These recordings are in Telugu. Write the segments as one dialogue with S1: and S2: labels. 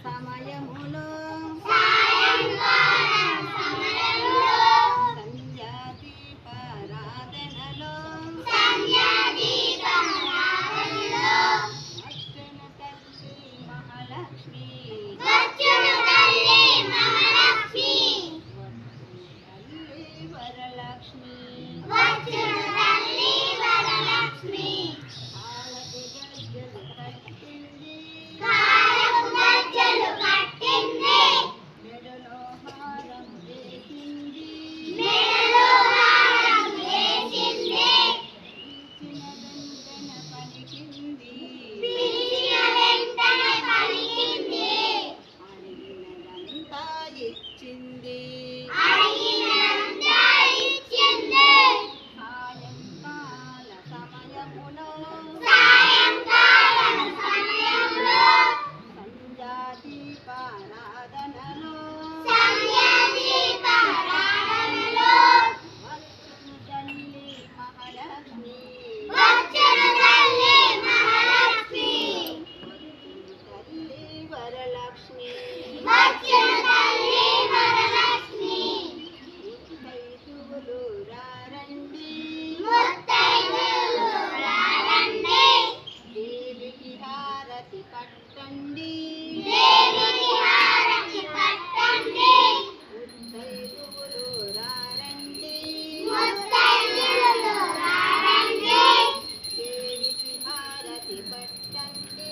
S1: సమయములో సంధ్యా దీపారాధనలో వచ్చును తల్లి మహాలక్ష్మి వరలక్ష్మి కాళ్ళకు గజ్జలు కట్టింది మెడలో హారం వేసింది పిలిచిన వెంటనే పలికింది అడిగినదంతా ఇచ్చింది సాయంకాల సమయములో సంధ్యా దీపారాధనలో వచ్చును తల్లి మహాలక్ష్మి వచ్చును తల్లి వరలక్ష్మి ముత్తైదువులు రారండి దేవికి హారతి పట్టండి ముత్తైదువులు రారండి దేవికి హారతి పట్టండి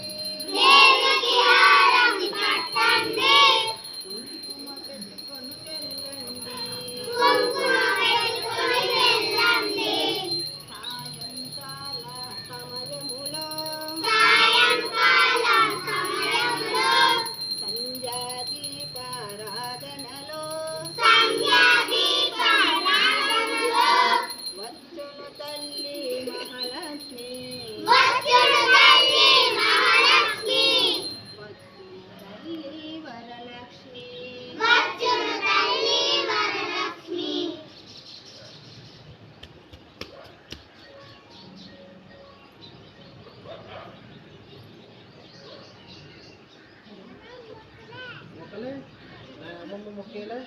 S1: కుంకుమ పెట్టుకొని వెళ్ళండి సాయంకాల సమయములో సంధ్యా దీపారాధనలో వచ్చును తల్లి మహాలక్ష్మి వచ్చును తల్లి వరలక్ష్మి
S2: మొక్కలే అమ్మమ్మ మొక్కేలే